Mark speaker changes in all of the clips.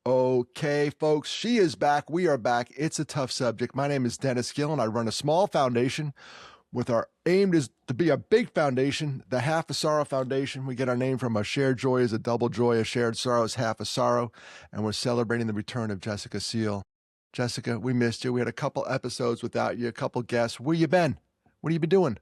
Speaker 1: Okay, folks, she is back. We are back. It's a tough subject. My name is Dennis Gillan. I run a small foundation with our aim is to be a big foundation, the Half a Sorrow Foundation. We get our name from a shared joy is a double joy, a shared sorrow is half a sorrow, and we're celebrating the return of Jessica Seel. Jessica, we missed you. We had a couple episodes without you, a couple guests. Where you been? What have you been doing?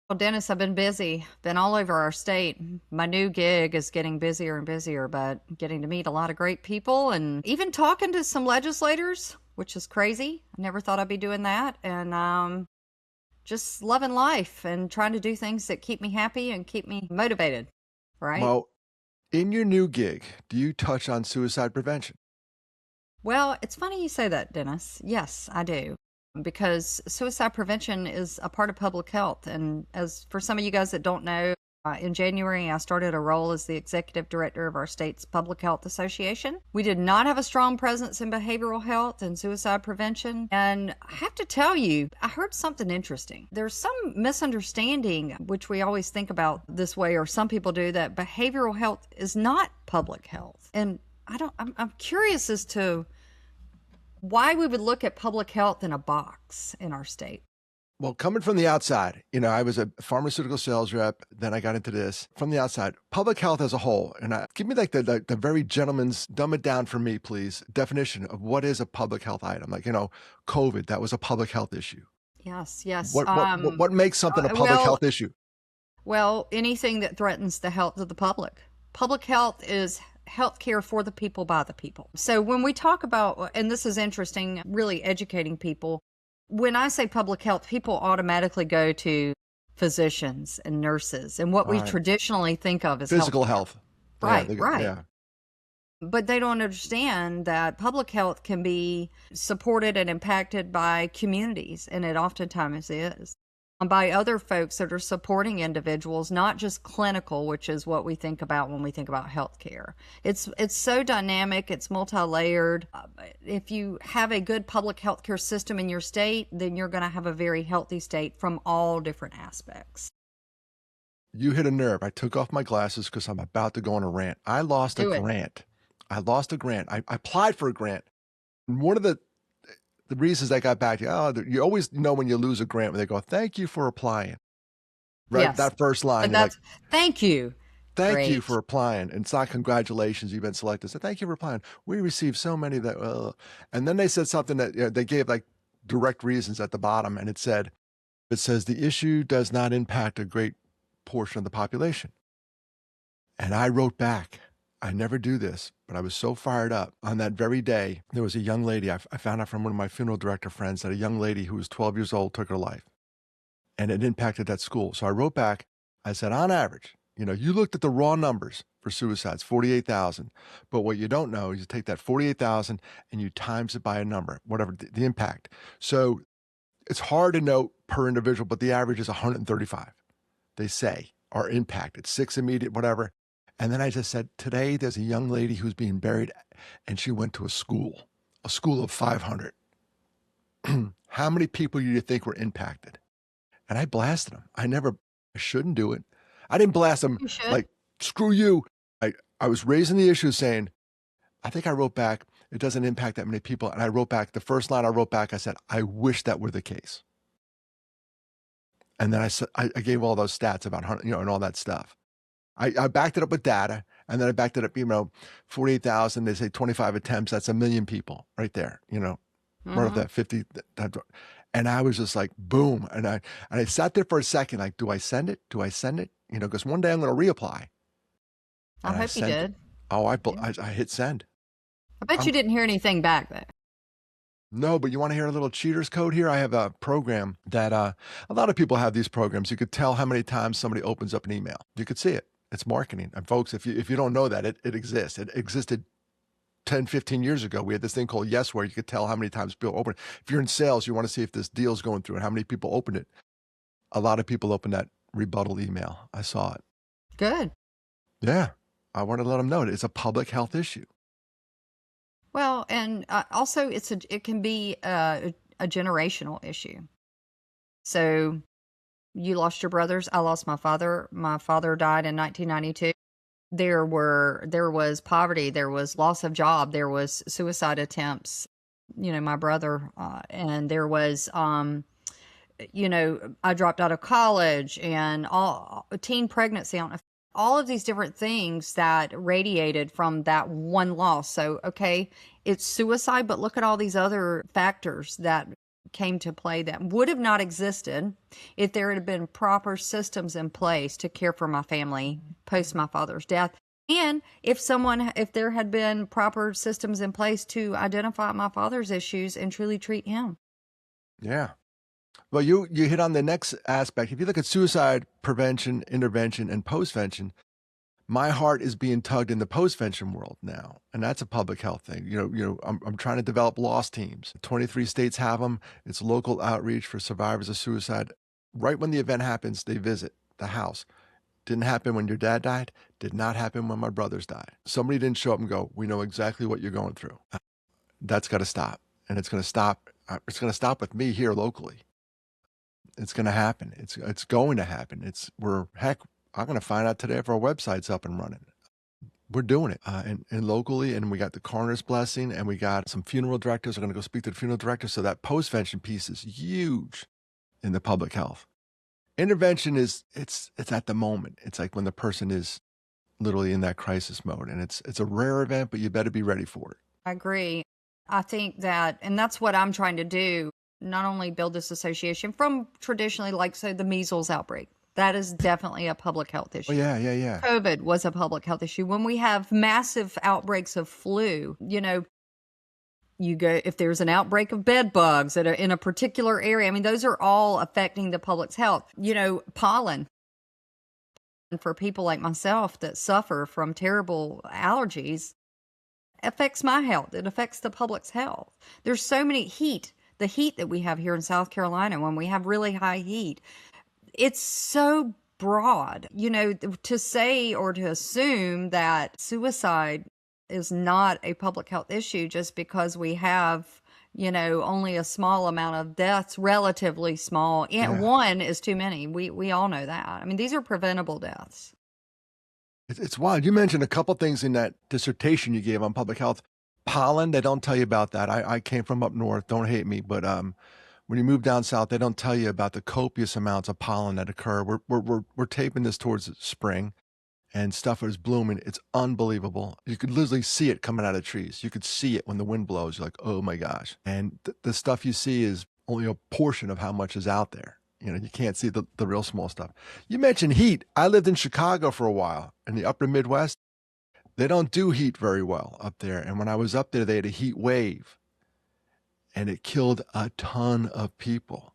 Speaker 2: Well, Dennis, I've been busy, been all over our state. My new gig is getting busier and busier, but getting to meet a lot of great people and even talking to some legislators, which is crazy. I never thought I'd be doing that. And just loving life and trying to do things that keep me happy and keep me motivated, right?
Speaker 1: Well, in your new gig, do you touch on suicide prevention?
Speaker 2: Well, it's funny you say that, Dennis. Yes, I do. Because suicide prevention is a part of public health. And as for some of you guys that don't know, in January, I started a role as the executive director of our state's public health association. We did not have a strong presence in behavioral health and suicide prevention. And I have to tell you, I heard something interesting. There's some misunderstanding, which we always think about this way, or some people do, that behavioral health is not public health. And I'm curious as to why we would look at public health in a box in our state.
Speaker 1: Well, coming from the outside, I was a pharmaceutical sales rep. Then I got into this from the outside, public health as a whole. And give me like the very gentleman's, dumb it down for me, please, definition of what is a public health item. Like, COVID, that was a public health issue.
Speaker 2: Yes, yes.
Speaker 1: What makes something a public
Speaker 2: Well,
Speaker 1: health issue?
Speaker 2: anything that threatens the health of the public. Public health is health care for the people by the people. So when we talk about, and this is interesting, really educating people, when I say public health, people automatically go to physicians and nurses and what
Speaker 1: All
Speaker 2: we
Speaker 1: right.
Speaker 2: traditionally think of as
Speaker 1: Physical
Speaker 2: health.
Speaker 1: health. Yeah,
Speaker 2: Right, right.
Speaker 1: yeah.
Speaker 2: But they don't understand that public health can be supported and impacted by communities, and it oftentimes is, by other folks that are supporting individuals, not just clinical, which is what we think about when we think about healthcare. It's so dynamic, it's multi-layered. If you have a good public healthcare system in your state, then you're going to have a very healthy state from all different aspects.
Speaker 1: You hit a nerve. I took off my glasses because I'm about to go on a rant. I lost a
Speaker 2: Do it.
Speaker 1: grant. I applied for a grant. And one of the reasons I got back to you always know when you lose a grant when they go, thank you for applying. Right?
Speaker 2: Yes.
Speaker 1: That first line,
Speaker 2: But
Speaker 1: you're like,
Speaker 2: thank you.
Speaker 1: thank you
Speaker 2: Great.
Speaker 1: for applying. And it's not congratulations, you've been selected. So thank you for applying. We received so many that, and then they said something that they gave like direct reasons at the bottom. And it says the issue does not impact a great portion of the population. And I wrote back, I never do this, but I was so fired up. On that very day, there was a young lady, I found out from one of my funeral director friends that a young lady who was 12 years old took her life. And it impacted that school. So I wrote back, I said, on average, you looked at the raw numbers for suicides, 48,000. But what you don't know is you take that 48,000 and you times it by a number, whatever the impact. So it's hard to know per individual, but the average is 135, they say, are impacted, 6 immediate, whatever. And then I just said, today there's a young lady who's being buried and she went to a school of 500. How many people do you think were impacted? And I blasted them. I shouldn't do it. I didn't blast them
Speaker 2: You should.
Speaker 1: like, screw you. I was raising the issue saying, I think I wrote back, it doesn't impact that many people. And I wrote back, the first line I wrote back, I said, I wish that were the case. And then I gave all those stats about, and all that stuff. I backed it up with data, and then I backed it up, 48,000, they say 25 attempts, that's 1 million people right there, right up
Speaker 2: Hmm.
Speaker 1: that 50. And I was just like, boom. And I sat there for a second, like, do I send it? Do I send it? Because one day I'm going to reapply.
Speaker 2: I
Speaker 1: And I
Speaker 2: hope you
Speaker 1: sent it.
Speaker 2: did.
Speaker 1: Oh,
Speaker 2: Yeah.
Speaker 1: I hit send.
Speaker 2: I bet
Speaker 1: I'm
Speaker 2: you didn't hear anything back though.
Speaker 1: No, but you want to hear a little cheater's code here? I have a program that a lot of people have these programs. You could tell how many times somebody opens up an email. You could see it. It's marketing. And folks, if you don't know that, it exists. It existed 10, 15 years ago. We had this thing called Yes, where you could tell how many times people open it. If you're in sales, you want to see if this deal's going through and how many people opened it. A lot of people opened that rebuttal email. I saw it.
Speaker 2: Good.
Speaker 1: Yeah. I want to let them know it's a public health issue.
Speaker 2: Well, and also it can be a generational issue. So you lost your brothers. I lost my father. My father died in 1992. There was poverty, there was loss of job, there was suicide attempts, my brother, and there was, I dropped out of college and all teen pregnancy, all of these different things that radiated from that one loss. So, okay, it's suicide, but look at all these other factors that came to play that would have not existed if there had been proper systems in place to care for my family post my father's death. And if there had been proper systems in place to identify my father's issues and truly treat him.
Speaker 1: Yeah. Well, you hit on the next aspect. If you look at suicide prevention, intervention, and postvention, my heart is being tugged in the postvention world now, and that's a public health thing. I'm trying to develop loss teams. 23 states have them. It's local outreach for survivors of suicide. Right when the event happens, they visit the house. Didn't happen when your dad died. Did not happen when my brothers died. Somebody didn't show up and go, "We know exactly what you're going through." That's got to stop, and it's going to stop. It's going to stop with me here locally. It's going to happen. It's going to happen. I'm going to find out today if our website's up and running. We're doing it, and locally, and we got the coroner's blessing, and we got some funeral directors. We're going to go speak to the funeral director. So that postvention piece is huge in the public health. Intervention it's at the moment. It's like when the person is literally in that crisis mode, and it's a rare event, but you better be ready for it.
Speaker 2: I agree. I think that, and that's what I'm trying to do, not only build this association from traditionally, like, say, the measles outbreak. That is definitely a public health issue.
Speaker 1: Oh, yeah.
Speaker 2: COVID was a public health issue. When we have massive outbreaks of flu, you go, if there's an outbreak of bed bugs in a particular area, I mean, those are all affecting the public's health. Pollen. And for people like myself that suffer from terrible allergies, affects my health. It affects the public's health. There's so many the heat that we have here in South Carolina, when we have really high heat, it's so broad, to say or to assume that suicide is not a public health issue just because we have, only a small amount of deaths, relatively small. And one is too many. We all know that. I mean, these are preventable deaths.
Speaker 1: It's wild. You mentioned a couple things in that dissertation you gave on public health. Pollen, they don't tell you about that. I came from up north. Don't hate me, but when you move down south, they don't tell you about the copious amounts of pollen that occur. We're taping this towards spring, and stuff is blooming. It's unbelievable. You could literally see it coming out of trees. You could see it when the wind blows. You're like, oh my gosh. And the stuff you see is only a portion of how much is out there. You can't see the real small stuff. You mentioned heat. I lived in Chicago for a while in the upper Midwest. They don't do heat very well up there. And when I was up there, they had a heat wave, and it killed a ton of people.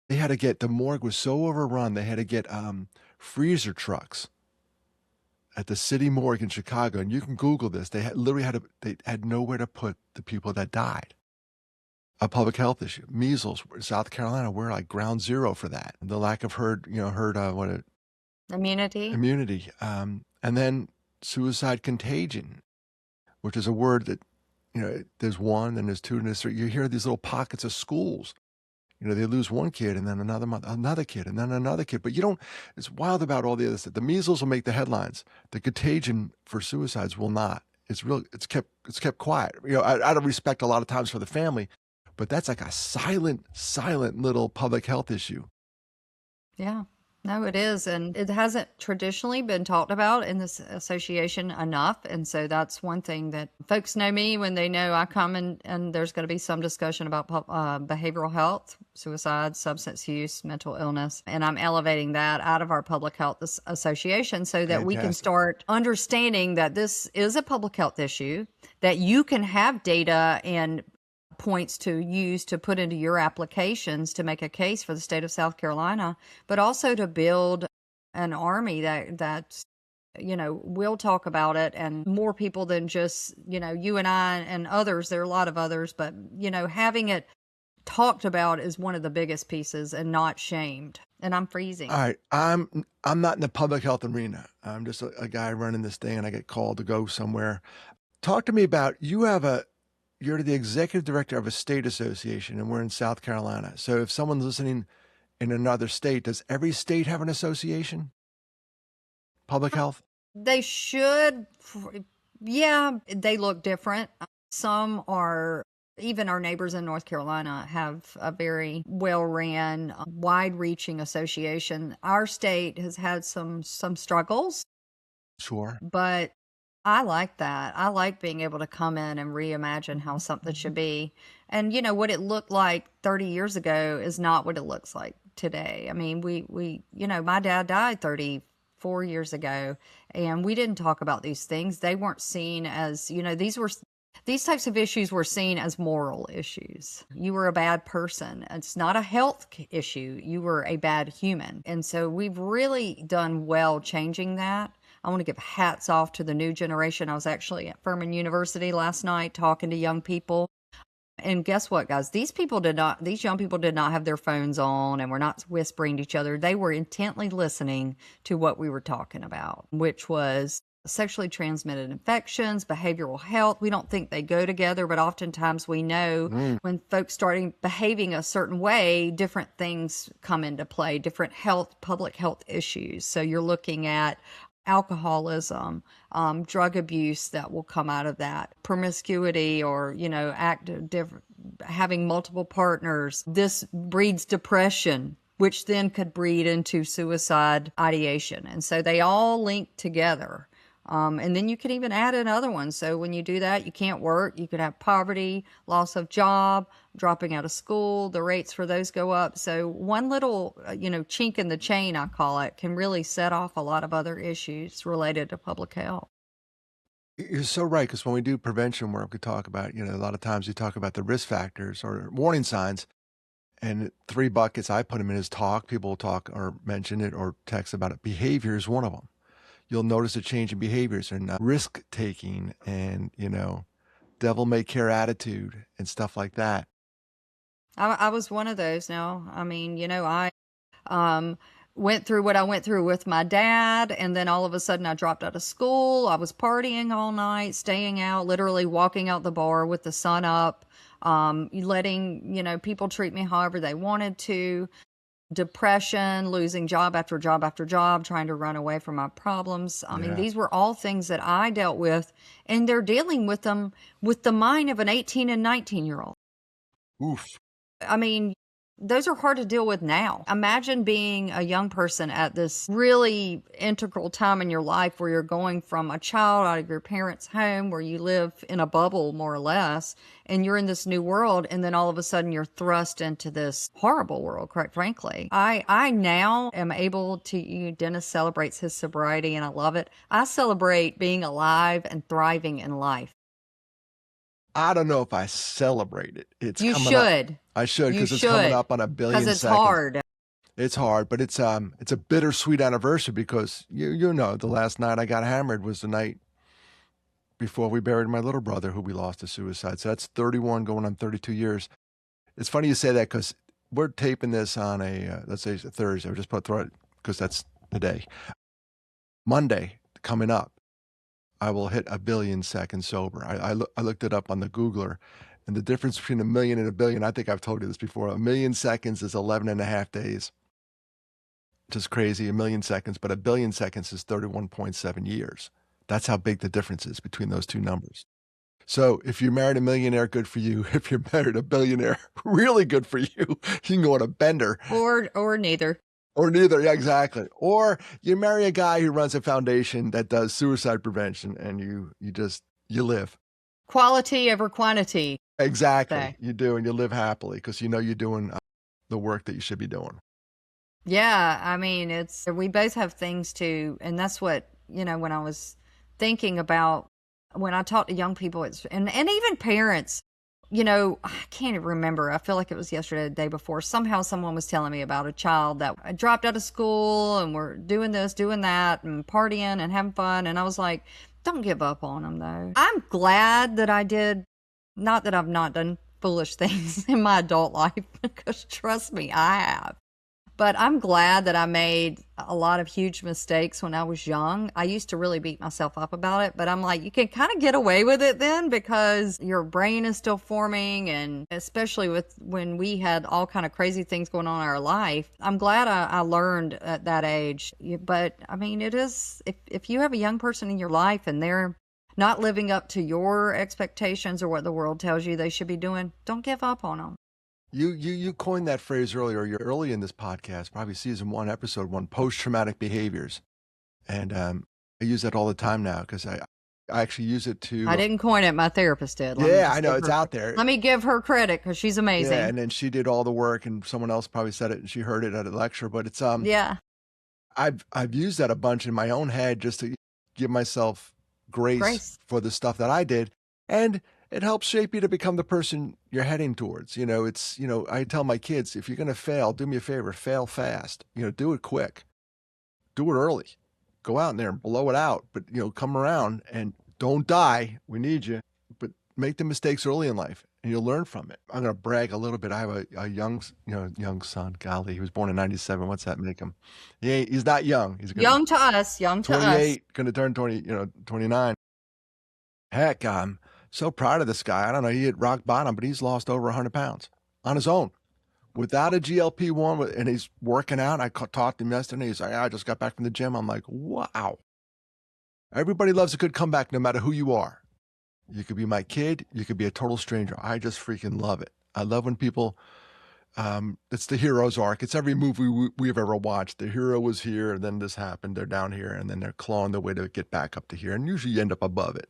Speaker 1: The morgue was so overrun, they had to get freezer trucks at the city morgue in Chicago. And you can Google this. They had nowhere to put the people that died. A public health issue. Measles, South Carolina, we're like ground zero for that. The lack of immunity. And then suicide contagion, which is a word that, there's one, then there's two, and there's three. You hear these little pockets of schools. They lose one kid, and then another month, another kid, and then another kid. But it's wild about all the other stuff. The measles will make the headlines. The contagion for suicides will not. It's kept quiet. Out of respect a lot of times for the family, but that's like a silent little public health issue.
Speaker 2: Yeah. No, it is. And it hasn't traditionally been talked about in this association enough. And so that's one thing that folks know me when they know I come and there's going to be some discussion about behavioral health, suicide, substance use, mental illness. And I'm elevating that out of our public health association so that we can start understanding that this is a public health issue, that you can have data and points to use to put into your applications to make a case for the state of South Carolina, but also to build an army that will talk about it, and more people than just, you and I and others. There are a lot of others, but, having it talked about is one of the biggest pieces and not shamed. And I'm freezing.
Speaker 1: All right. I'm not in the public health arena. I'm just a guy running this thing, and I get called to go somewhere. Talk to me about, you're the executive director of a state association, and we're in South Carolina. So if someone's listening in another state, does every state have an association? Public health?
Speaker 2: They should. Yeah, they look different. Some are, even our neighbors in North Carolina have a very well ran, wide reaching association. Our state has had some struggles,
Speaker 1: Sure.
Speaker 2: but I like that. I like being able to come in and reimagine how something should be. And what it looked like 30 years ago is not what it looks like today. I mean, my dad died 34 years ago, and we didn't talk about these things. They weren't seen as, these types of issues were seen as moral issues. You were a bad person. It's not a health issue. You were a bad human. And so we've really done well changing that. I want to give hats off to the new generation. I was actually at Furman University last night talking to young people. And guess what, guys? These young people did not have their phones on and were not whispering to each other. They were intently listening to what we were talking about, which was sexually transmitted infections, behavioral health. We don't think they go together, but oftentimes we know when folks starting behaving a certain way, different things come into play, different public health issues. So you're looking at alcoholism, drug abuse that will come out of that, promiscuity, or having multiple partners. This breeds depression, which then could breed into suicide ideation. And so they all link together. And then you could even add in other ones. So when you do that, you can't work. You could have poverty, loss of job, dropping out of school. The rates for those go up. So one little, chink in the chain, I call it, can really set off a lot of other issues related to public health.
Speaker 1: You're so right, because when we do prevention work, we talk about, a lot of times we talk about the risk factors or warning signs, and 3 buckets, I put them in as talk. People will talk or mention it or text about it. Behavior is one of them. You'll notice a change in behaviors and risk taking and, devil may care attitude and stuff like that.
Speaker 2: I was one of those now. I mean, I went through what I went through with my dad, and then all of a sudden I dropped out of school. I was partying all night, staying out, literally walking out the bar with the sun up, letting, people treat me however they wanted to. Depression, losing job after job after job, trying to run away from my problems. I mean,
Speaker 1: Yeah.
Speaker 2: these were all things that I dealt with, and they're dealing with them with the mind of an 18 and 19-year-old.
Speaker 1: Oof.
Speaker 2: I mean, those are hard to deal with now. Imagine being a young person at this really integral time in your life where you're going from a child out of your parents' home where you live in a bubble, more or less, and you're in this new world, and then all of a sudden you're thrust into this horrible world, quite frankly. I now am able to, Dennis celebrates his sobriety, and I love it. I celebrate being alive and thriving in life.
Speaker 1: I don't know if I celebrate it. It's
Speaker 2: You
Speaker 1: coming up.
Speaker 2: should.
Speaker 1: I should,
Speaker 2: You
Speaker 1: because it's coming
Speaker 2: should.
Speaker 1: up on 1 billion
Speaker 2: Because it's
Speaker 1: seconds.
Speaker 2: hard.
Speaker 1: It's hard, but it's a bittersweet anniversary because the last night I got hammered was the night before we buried my little brother who we lost to suicide. So that's 31 going on 32 years. It's funny you say that because we're taping this on let's say it's a Thursday. I'll just put throw it because that's the day. Monday coming up, I will hit 1 billion seconds sober. I looked it up on the Googler, and the difference between 1 million and 1 billion, I think I've told you this before, 1 million seconds is 11 and a half days. Just crazy, 1 million seconds, but 1 billion seconds is 31.7 years. That's how big the difference is between those two numbers. So if you married a millionaire, good for you. If you're married a billionaire, really good for you. You can go on a bender.
Speaker 2: Or neither.
Speaker 1: Or neither, yeah, exactly. Or you marry a guy who runs a foundation that does suicide prevention, and you live.
Speaker 2: Quality over quantity.
Speaker 1: Exactly,
Speaker 2: Okay.
Speaker 1: you do, and you live happily because you're doing the work that you should be doing.
Speaker 2: Yeah, I mean, we both have things to, and that's what, when I was thinking about, when I talk to young people, and even parents, I can't even remember. I feel like it was yesterday, the day before. Somehow someone was telling me about a child that dropped out of school and we're doing this, doing that, and partying and having fun. And I was like, don't give up on them, though. I'm glad that I did, not that I've not done foolish things in my adult life, because trust me, I have. But I'm glad that I made a lot of huge mistakes when I was young. I used to really beat myself up about it, but I'm like, you can kind of get away with it then because your brain is still forming, and especially with when we had all kind of crazy things going on in our life. I'm glad I learned at that age. But I mean, it is, if you have a young person in your life and they're not living up to your expectations or what the world tells you they should be doing, don't give up on them.
Speaker 1: You coined that phrase earlier. You're early in this podcast, probably season 1, episode 1, post-traumatic behaviors. And I use that all the time now because I actually use it
Speaker 2: I
Speaker 1: to,
Speaker 2: didn't coin it, my therapist did.
Speaker 1: yeah, I know it's out there.
Speaker 2: Let me give her credit because she's
Speaker 1: Yeah,
Speaker 2: amazing.
Speaker 1: and then she did all the work, and someone else probably said it, and she heard it at a lecture. But it's
Speaker 2: Yeah.
Speaker 1: I've used that a bunch in my own head just to give myself grace
Speaker 2: Grace.
Speaker 1: for the stuff that I did, and it helps shape you to become the person you're heading towards. I tell my kids, if you're gonna fail, do me a favor, fail fast. Do it quick, do it early, go out there and blow it out. But come around and don't die. We need you, but make the mistakes early in life, and you'll learn from it. I'm gonna brag a little bit. I have a young son. Golly, he was born in '97. What's that make him? He's not young. He's gonna
Speaker 2: Young to us, young to us.
Speaker 1: 28, gonna turn 29. Heck, I'm so proud of this guy. I don't know. He hit rock bottom, but he's lost over 100 pounds on his own without a GLP-1, and he's working out. I talked to him yesterday. He's like, I just got back from the gym. I'm like, wow. Everybody loves a good comeback no matter who you are. You could be my kid. You could be a total stranger. I just freaking love it. I love when people, it's the hero's arc. It's every movie we've ever watched. The hero was here, and then this happened. They're down here, and then they're clawing their way to get back up to here. And usually you end up above it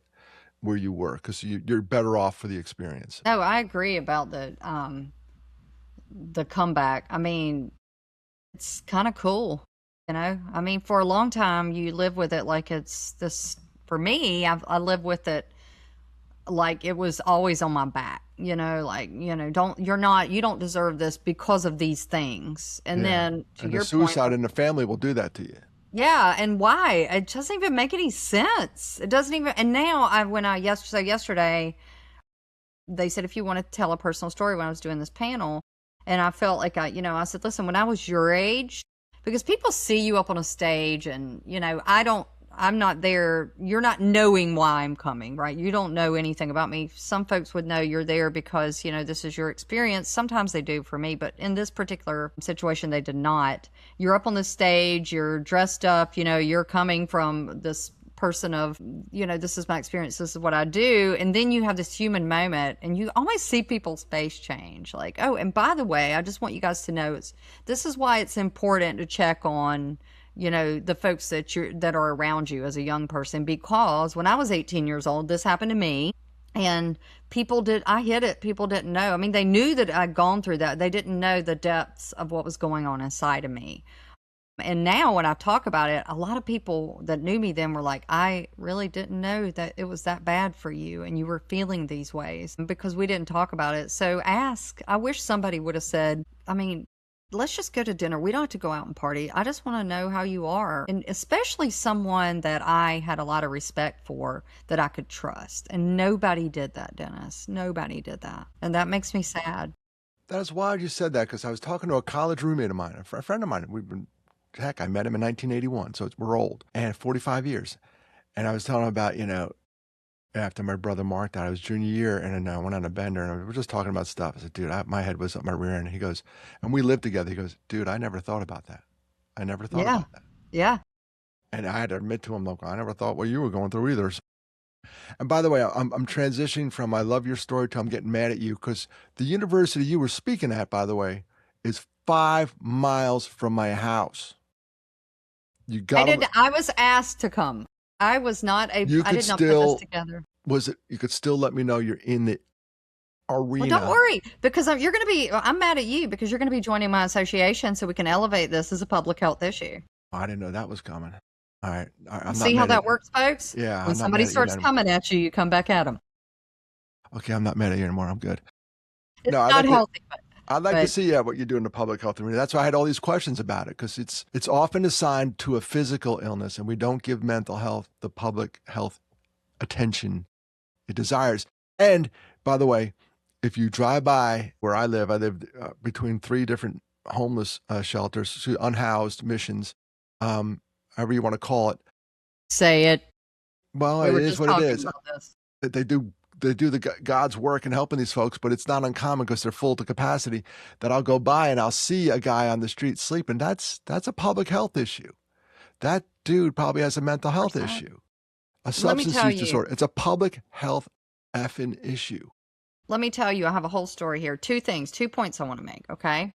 Speaker 1: where you were because you're better off for the experience.
Speaker 2: No, I agree about the comeback. I mean, it's kind of cool, you know? I mean, for a long time you live with it like it's this. For me, I live with it like it was always on my back, like, you don't deserve this because of these things. And
Speaker 1: Yeah.
Speaker 2: then to
Speaker 1: And
Speaker 2: your
Speaker 1: the suicide
Speaker 2: point,
Speaker 1: in the family will do that to you.
Speaker 2: yeah, and why? It doesn't even make any sense. It doesn't even. And now yesterday, they said if you want to tell a personal story when I was doing this panel, and I felt like I said, listen, when I was your age, because people see you up on a stage, and I'm not there. You're not knowing why I'm coming, right? You don't know anything about me. Some folks would know you're there because, this is your experience. Sometimes they do for me, but in this particular situation, they did not. You're up on the stage, you're dressed up, you're coming from this person of, this is my experience, this is what I do. And then you have this human moment, and you always see people's face change. Like, oh, and by the way, I just want you guys to know this is why it's important to check on the folks that are around you as a young person, because when I was 18 years old, this happened to me, and I hid it. People didn't know. I mean, they knew that I'd gone through that. They didn't know the depths of what was going on inside of me. And now when I talk about it, a lot of people that knew me then were like, I really didn't know that it was that bad for you and you were feeling these ways, because we didn't talk about it. So I wish somebody would have said, I mean, let's just go to dinner. We don't have to go out and party. I just want to know how you are. And especially someone that I had a lot of respect for, that I could trust. And nobody did that, Dennis. Nobody did that. And that makes me sad.
Speaker 1: That is wild you said that, because I was talking to a college roommate of mine, a friend of mine. I met him in 1981, so we're old, and 45 years. And I was telling him about, after my brother Mark died, I was junior year, and then I went on a bender, and we were just talking about stuff. I said, dude, my head was up my rear end. He goes, and we lived together. He goes, dude, I never thought about that. I never thought
Speaker 2: Yeah.
Speaker 1: about that.
Speaker 2: Yeah.
Speaker 1: And I had to admit to him, look, I never thought what you were going through either. And by the way, I'm transitioning from I love your story to I'm getting mad at you, because the university you were speaking at, by the way, is 5 miles from my house. You got
Speaker 2: I was asked to come. I was not I did not put this together.
Speaker 1: You could still let me know you're in the arena.
Speaker 2: Well, don't worry, because I'm mad at you because you're going to be joining my association so we can elevate this as a public health issue.
Speaker 1: I didn't know that was coming. All right. I'm
Speaker 2: See how that works, folks?
Speaker 1: Yeah.
Speaker 2: When somebody starts coming at you, you come back at them.
Speaker 1: Okay, I'm not mad at you anymore. I'm good.
Speaker 2: It's not healthy, but
Speaker 1: I'd like to see what you do in the public health arena. That's why I had all these questions about it, because it's often assigned to a physical illness, and we don't give mental health the public health attention it desires. And by the way, if you drive by where I lived between 3 different homeless shelters, unhoused missions, however you want to call it.
Speaker 2: Say it.
Speaker 1: Well,
Speaker 2: We
Speaker 1: it
Speaker 2: were
Speaker 1: is
Speaker 2: just
Speaker 1: what it
Speaker 2: talking
Speaker 1: is.
Speaker 2: about this.
Speaker 1: They do God's work in helping these folks, but it's not uncommon because they're full to capacity that I'll go by and I'll see a guy on the street sleeping. That's a public health issue. That dude probably has a mental health
Speaker 2: 100%.
Speaker 1: issue, a
Speaker 2: Let me
Speaker 1: substance
Speaker 2: tell
Speaker 1: use
Speaker 2: you.
Speaker 1: disorder. It's a public health effing issue.
Speaker 2: Let me tell you, I have a whole story here. Two things, 2 points I want to make, okay?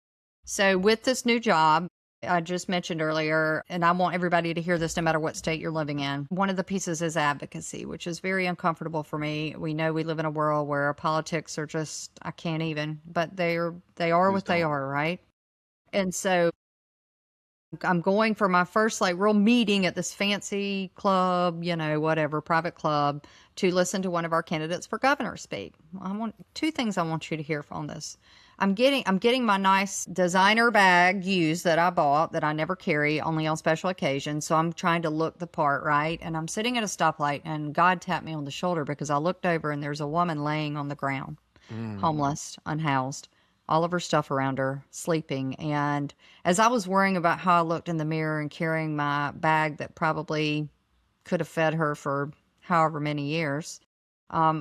Speaker 2: So with this new job, I just mentioned earlier, and I want everybody to hear this no matter what state you're living in. One of the pieces is advocacy, which is very uncomfortable for me. We know we live in a world where politics are just, I can't even, but they are
Speaker 1: Please
Speaker 2: what they
Speaker 1: don't.
Speaker 2: are, right? And so I'm going for my first like real meeting at this fancy club, whatever, private club, to listen to one of our candidates for governor speak. I want two things I want you to hear on this. I'm getting my nice designer bag used that I bought that I never carry, only on special occasions. So I'm trying to look the part, right? And I'm sitting at a stoplight and God tapped me on the shoulder because I looked over and there's a woman laying on the ground,
Speaker 1: Mm.
Speaker 2: homeless, unhoused, all of her stuff around her, sleeping. And as I was worrying about how I looked in the mirror and carrying my bag that probably could have fed her for however many years,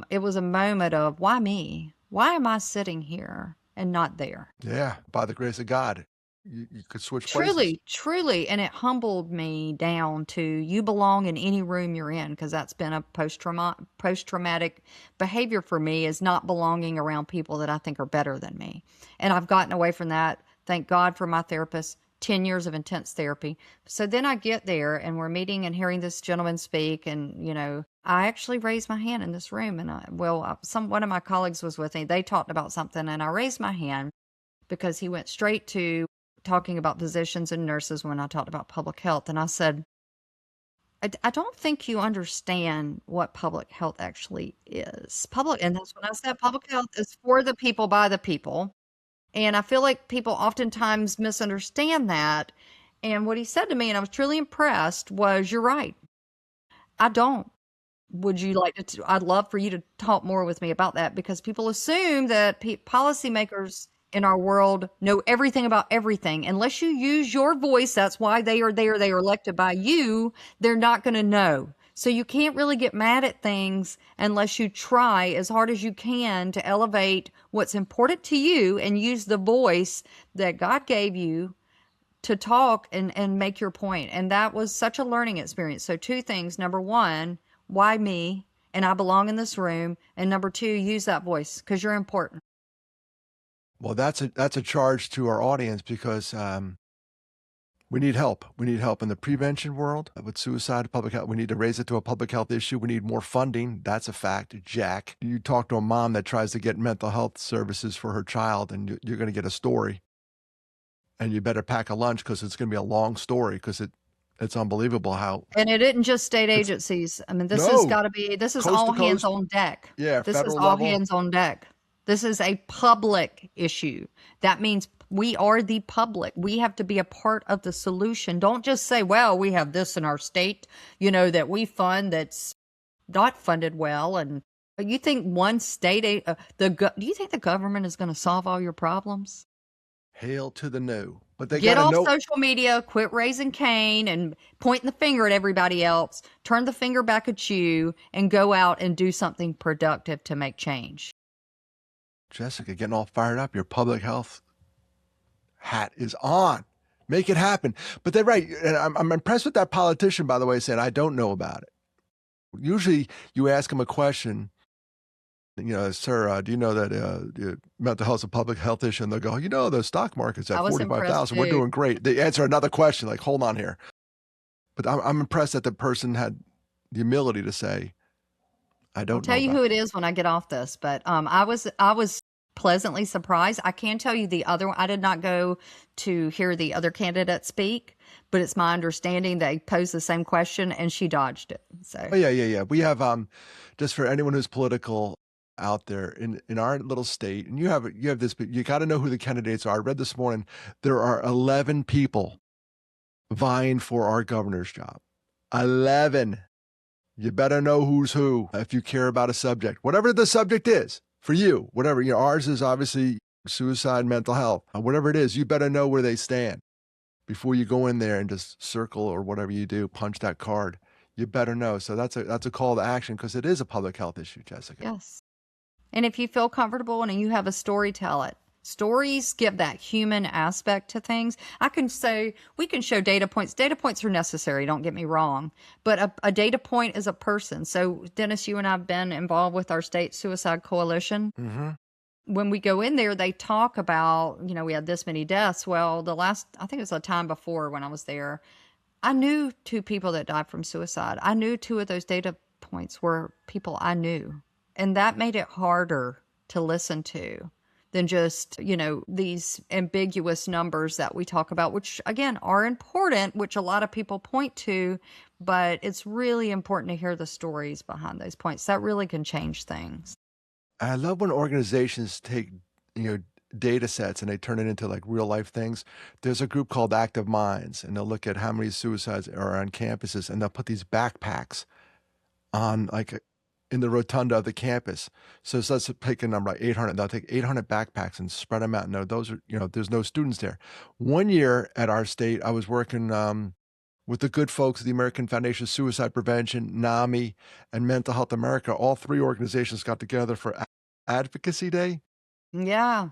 Speaker 2: it was a moment of why me? Why am I sitting here and not there?
Speaker 1: Yeah, by the grace of God, you could switch places.
Speaker 2: Truly, truly, and it humbled me down to you belong in any room you're in because that's been a post-traumatic behavior for me is not belonging around people that I think are better than me. And I've gotten away from that. Thank God for my therapist, 10 years of intense therapy. So then I get there and we're meeting and hearing this gentleman speak and I actually raised my hand in this room and one of my colleagues was with me. They talked about something and I raised my hand because he went straight to talking about physicians and nurses when I talked about public health. And I said, I don't think you understand what public health actually is. And that's when I said public health is for the people by the people. And I feel like people oftentimes misunderstand that. And what he said to me, and I was truly impressed, was, you're right. I don't. Would you like to? I'd love for you to talk more with me about that because people assume that policymakers in our world know everything about everything. Unless you use your voice, that's why they are there. They are elected by you. They're not going to know. So you can't really get mad at things unless you try as hard as you can to elevate what's important to you and use the voice that God gave you to talk and make your point. And that was such a learning experience. So two things. Number one, why me? And I belong in this room. And number two, use that voice because you're important.
Speaker 1: Well, that's a charge to our audience because we need help. We need help in the prevention world with suicide, public health. We need to raise it to a public health issue. We need more funding. That's a fact, Jack. You talk to a mom that tries to get mental health services for her child, and you're going to get a story. And you better pack a lunch because it's going to be a long story because it's unbelievable how
Speaker 2: And it isn't just state
Speaker 1: it's
Speaker 2: agencies. I mean,
Speaker 1: no
Speaker 2: this is
Speaker 1: coast to
Speaker 2: all hands
Speaker 1: coast.
Speaker 2: on deck.
Speaker 1: Yeah,
Speaker 2: This is
Speaker 1: federal
Speaker 2: all
Speaker 1: level.
Speaker 2: hands on deck. This is a public issue. That means we are the public. We have to be a part of the solution. Don't just say, well, we have this in our state, that we fund that's not funded well. And you think one state, do you think the government is going to solve all your problems?
Speaker 1: Hail to the no. But they got
Speaker 2: Get
Speaker 1: to
Speaker 2: off
Speaker 1: know.
Speaker 2: social media, quit raising Cain and pointing the finger at everybody else. Turn the finger back at you and go out and do something productive to make change.
Speaker 1: Jessica, getting all fired up. Your public health hat is on. Make it happen. But they're right. And I'm impressed with that politician, by the way, saying, I don't know about it. Usually you ask them a question, sir, do you know that mental health is a public health issue? And they'll go, the stock market's
Speaker 2: I
Speaker 1: at
Speaker 2: was impressed
Speaker 1: 45,000. We're
Speaker 2: too.
Speaker 1: doing great. They answer another question, like, hold on here. But I'm impressed that the person had the humility to say, I
Speaker 2: I'll
Speaker 1: don't
Speaker 2: tell
Speaker 1: know
Speaker 2: you
Speaker 1: about
Speaker 2: who
Speaker 1: it.
Speaker 2: it is when I get off this, but I was pleasantly surprised. I can tell you the other. I did not go to hear the other candidate speak, but it's my understanding they posed the same question and she dodged it. So
Speaker 1: Oh, yeah. We have, just for anyone who's political out there in our little state, and you have this, but you got to know who the candidates are. I read this morning, there are 11 people vying for our governor's job. 11. You better know who's who if you care about a subject, whatever the subject is for you, whatever. Ours is obviously suicide, mental health, whatever it is, you better know where they stand before you go in there and just circle or whatever you do, punch that card. You better know. So that's a call to action because it is a public health issue, Jessica.
Speaker 2: Yes. And if you feel comfortable and you have a story, tell it. Stories give that human aspect to things. I can say we can show data points. Data points are necessary, don't get me wrong. But a data point is a person. So, Dennis, you and I have been involved with our state suicide coalition.
Speaker 1: Mm-hmm.
Speaker 2: When we go in there, they talk about, we had this many deaths. Well, I think it was a time before when I was there, I knew 2 people that died from suicide. I knew 2 of those data points were people I knew. And that made it harder to listen to than just, these ambiguous numbers that we talk about, which again are important, which a lot of people point to, but it's really important to hear the stories behind those points. That really can change things.
Speaker 1: I love when organizations take, data sets and they turn it into like real life things. There's a group called Active Minds, and they'll look at how many suicides are on campuses, and they'll put these backpacks on in the rotunda of the campus. So let's pick a number like 800. They'll take 800 backpacks and spread them out. No, those are, there's no students there. One year at our state, I was working with the good folks at the American Foundation of Suicide Prevention, NAMI, and Mental Health America. All 3 organizations got together for Advocacy Day.
Speaker 2: Yeah.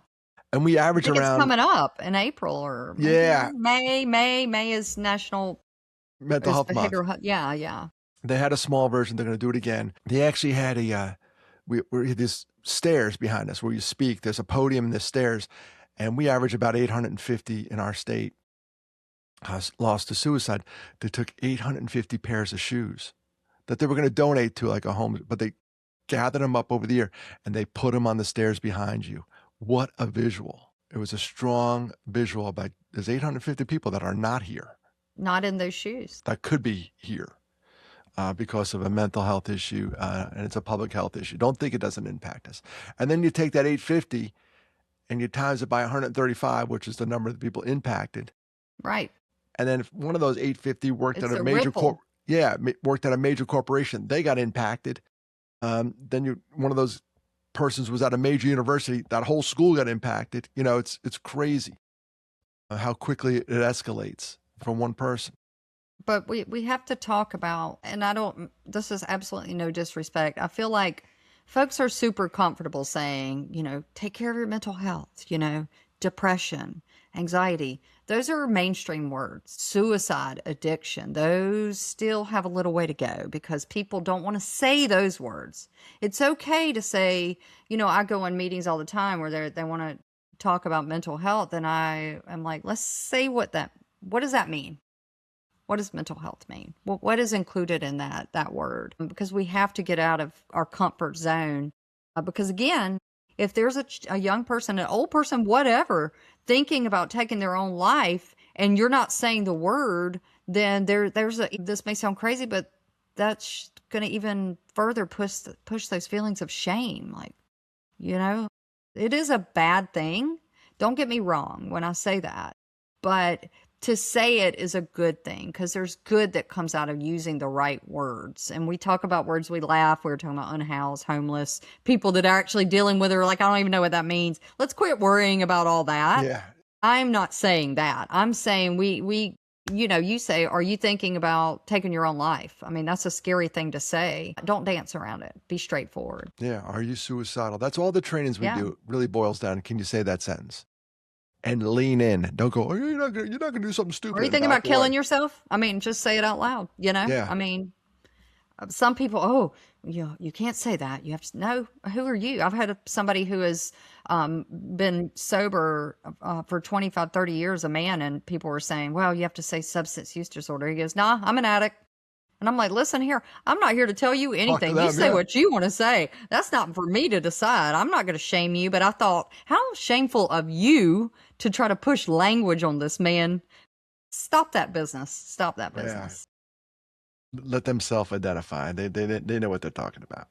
Speaker 1: And we
Speaker 2: I
Speaker 1: average
Speaker 2: think it's
Speaker 1: around,
Speaker 2: coming up in April or
Speaker 1: yeah,
Speaker 2: May is National
Speaker 1: Mental
Speaker 2: is
Speaker 1: Health Month.
Speaker 2: Behavioral Health. Yeah, yeah.
Speaker 1: They had a small version. They're going to do it again. They actually had we had these stairs behind us where you speak. There's a podium and there's stairs. And we average about 850 in our state lost to suicide. They took 850 pairs of shoes that they were going to donate to like a home, but they gathered them up over the year and they put them on the stairs behind you. What a visual. It was a strong visual about there's 850 people that are not here.
Speaker 2: Not in those shoes.
Speaker 1: That could be here because of a mental health issue, and it's a public health issue. Don't think it doesn't impact us. And then you take that 850 and you times it by 135, which is the number of the people impacted.
Speaker 2: Right.
Speaker 1: And then if one of those 850 worked
Speaker 2: It's
Speaker 1: at a
Speaker 2: a
Speaker 1: major
Speaker 2: ripple.
Speaker 1: worked at a major corporation, they got impacted. Then one of those persons was at a major university, that whole school got impacted. It's crazy how quickly it escalates from one person.
Speaker 2: But we have to talk about, and this is absolutely no disrespect. I feel like folks are super comfortable saying, take care of your mental health, depression, anxiety. Those are mainstream words. Suicide, addiction, those still have a little way to go because people don't want to say those words. It's okay to say, I go in meetings all the time where they want to talk about mental health, and I am like, let's say what does that mean? What does mental health mean? What is included in that word? Because we have to get out of our comfort zone. Because again, if there's a young person, an old person, whatever, thinking about taking their own life, and you're not saying the word, then this may sound crazy, but that's going to even further push those feelings of shame. Like, it is a bad thing. Don't get me wrong when I say that, but to say it is a good thing because there's good that comes out of using the right words. And we talk about words, we laugh. We were talking about unhoused, homeless, people that are actually dealing with it are like, I don't even know what that means. Let's quit worrying about all that.
Speaker 1: Yeah.
Speaker 2: I'm not saying that. I'm saying you say, are you thinking about taking your own life? I mean, that's a scary thing to say. Don't dance around it. Be straightforward.
Speaker 1: Yeah. Are you suicidal? That's all the trainings we do. It really boils down. Can you say that sentence? And lean in. Don't go, oh, you're not gonna do something stupid.
Speaker 2: Are you thinking about killing yourself? I mean, just say it out loud,
Speaker 1: Yeah.
Speaker 2: I mean, some people, you can't say that. You have to know, who are you? I've had somebody who has been sober for 25, 30 years, a man, and people were saying, well, you have to say substance use disorder. He goes, nah, I'm an addict. And I'm like, listen here, I'm not here to tell you anything. You say what you want to say. That's not for me to decide. I'm not going to shame you. But I thought, how shameful of you to try to push language on this man. Stop that business. Stop that business.
Speaker 1: Yeah. Let them self-identify. They know what they're talking about.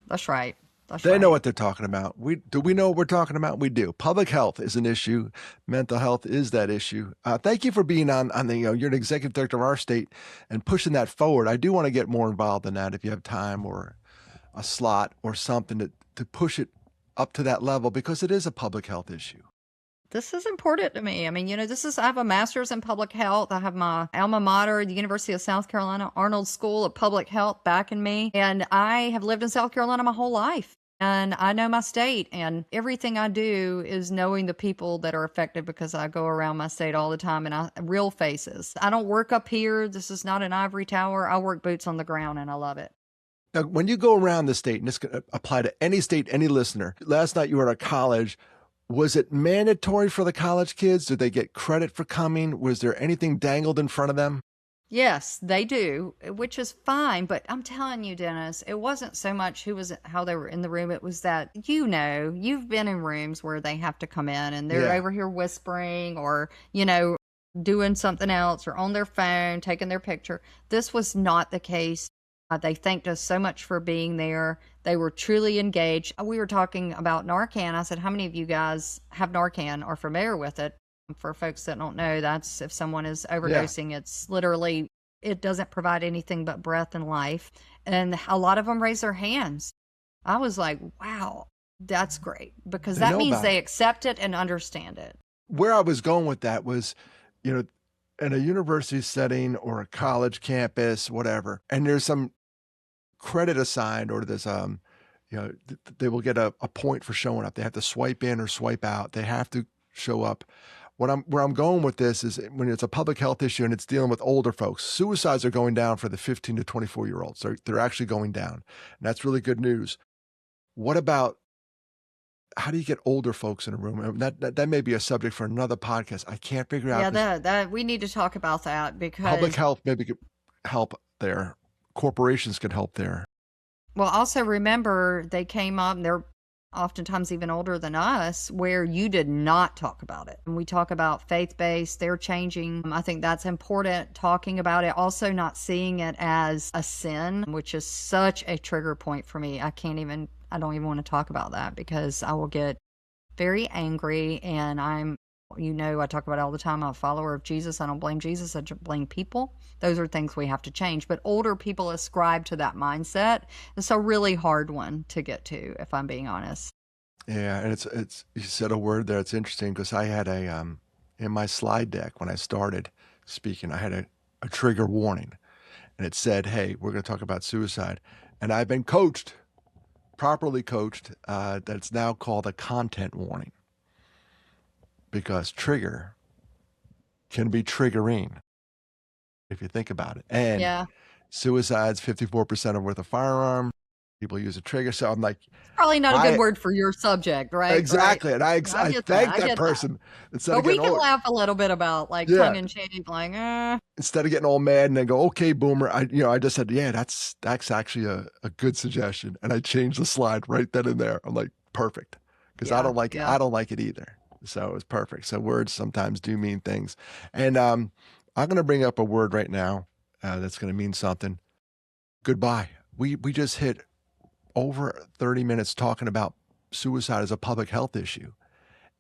Speaker 2: That's right.
Speaker 1: They know what they're talking about. Do we know what we're talking about? We do. Public health is an issue. Mental health is that issue. Thank you for being on the, you're an executive director of our state and pushing that forward. I do want to get more involved in that if you have time or a slot or something to push it up to that level because it is a public health issue.
Speaker 2: This is important to me. I mean, I have a master's in public health. I have my alma mater, the University of South Carolina, Arnold School of Public Health backing me. And I have lived in South Carolina my whole life. And I know my state, and everything I do is knowing the people that are affected because I go around my state all the time and real faces. I don't work up here. This is not an ivory tower. I work boots on the ground and I love it.
Speaker 1: Now, when you go around the state, and this can apply to any state, any listener, last night you were at a college. Was it mandatory for the college kids? Did they get credit for coming? Was there anything dangled in front of them?
Speaker 2: Yes, they do, which is fine. But I'm telling you, Dennis, it wasn't so much how they were in the room. It was that, you've been in rooms where they have to come in and they're over here whispering or, doing something else or on their phone, taking their picture. This was not the case. They thanked us so much for being there. They were truly engaged. We were talking about Narcan. I said, how many of you guys have Narcan or familiar with it? For folks that don't know, that's if someone is overdosing, it's literally, it doesn't provide anything but breath and life. And a lot of them raise their hands. I was like, wow, that's great, because that means they accept it and understand it.
Speaker 1: Where I was going with that was, in a university setting or a college campus, whatever, and there's some credit assigned, or there's they will get a point for showing up. They have to swipe in or swipe out. They have to show up. Where I'm going with this is when it's a public health issue and it's dealing with older folks, suicides are going down for the 15 to 24-year-olds. They're actually going down. And that's really good news. What about, how do you get older folks in a room? That may be a subject for another podcast. I can't figure out.
Speaker 2: Yeah, that we need to talk about that, because
Speaker 1: public health maybe could help there. Corporations can help there.
Speaker 2: Well, also remember, they came up, and they're oftentimes even older than us, where you did not talk about it. And we talk about faith-based, they're changing. I think that's important, talking about it, also not seeing it as a sin, which is such a trigger point for me. I don't even want to talk about that, because I will get very angry, and I talk about it all the time. I'm a follower of Jesus. I don't blame Jesus. I blame people. Those are things we have to change. But older people ascribe to that mindset. It's a really hard one to get to, if I'm being honest.
Speaker 1: Yeah, and it's you said a word there. It's interesting, because I had in my slide deck when I started speaking, I had a trigger warning, and it said, "Hey, we're going to talk about suicide," and I've been properly coached. That's now called a content warning, because trigger can be triggering if you think about it. And suicide's 54% of worth a firearm. People use a trigger. So I'm like,
Speaker 2: probably not a good word for your subject, right?
Speaker 1: Exactly.
Speaker 2: Right.
Speaker 1: And I thank that person.
Speaker 2: But we can laugh a little bit about tongue in cheek,
Speaker 1: instead of getting all mad and then go, okay, boomer. I just said, that's actually a good suggestion. And I changed the slide right then and there. I'm like, perfect. Because I don't like it. I don't like it either. So it was perfect. So words sometimes do mean things. And I'm going to bring up a word right now that's going to mean something. Goodbye. We just hit over 30 minutes talking about suicide as a public health issue.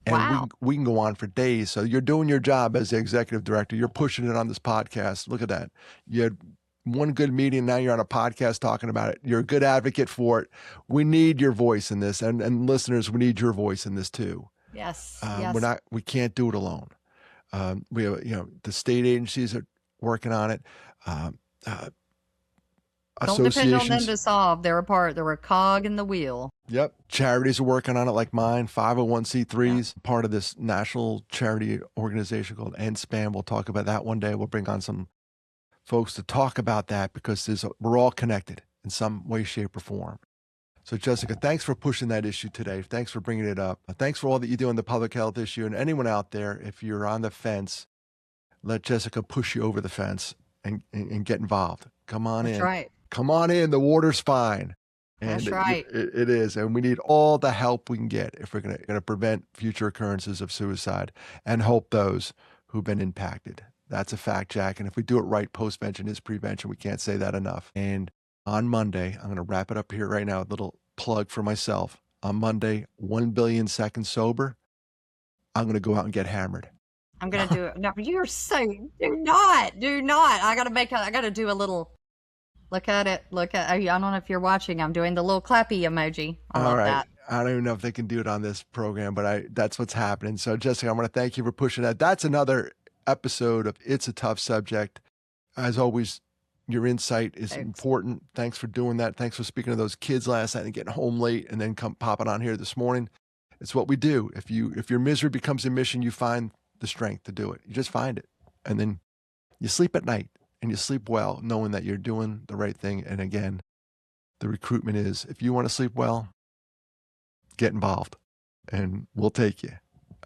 Speaker 1: And we can go on for days. So you're doing your job as the executive director. You're pushing it on this podcast. Look at that. You had one good meeting. Now you're on a podcast talking about it. You're a good advocate for it. We need your voice in this. And listeners, we need your voice in this too.
Speaker 2: Yes.
Speaker 1: We can't do it alone. We have, the state agencies are working on it.
Speaker 2: Don't depend on them to solve. They're a cog in the wheel.
Speaker 1: Yep. Charities are working on it, like mine, 501c3s, part of this national charity organization called NSPAN. We'll talk about that one day. We'll bring on some folks to talk about that, because we're all connected in some way, shape, or form. So, Jessica, thanks for pushing that issue today. Thanks for bringing it up. Thanks for all that you do on the public health issue. And anyone out there, if you're on the fence, let Jessica push you over the fence and get involved. Come on in.
Speaker 2: That's right.
Speaker 1: Come on in. The water's fine. And
Speaker 2: that's right.
Speaker 1: It is. And we need all the help we can get if we're going to prevent future occurrences of suicide and help those who've been impacted. That's a fact, Jack. And if we do it right, postvention is prevention. We can't say that enough. And on Monday, I'm going to wrap it up here right now, a little plug for myself. On Monday, 1 billion seconds sober, I'm going to go out and get hammered.
Speaker 2: I'm going to do it. No, you're so, do not. I got to do a little, look at it. I don't know if you're watching. I'm doing the little clappy emoji. I love that.
Speaker 1: I don't even know if they can do it on this program, but that's what's happening. So Jessica, I want to thank you for pushing that. That's another episode of It's a Tough Subject. As always, your insight is
Speaker 2: Thanks.
Speaker 1: important. Thanks for doing that. Thanks for speaking to those kids last night and getting home late and then come popping on here this morning. It's what we do. If your misery becomes a mission, you find the strength to do it. You just find it. And then you sleep at night and you sleep well, knowing that you're doing the right thing. And again, the recruitment is, if you want to sleep well, get involved and we'll take you.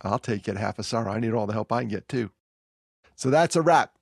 Speaker 1: I'll take you at half a sorrow. I need all the help I can get too. So that's a wrap.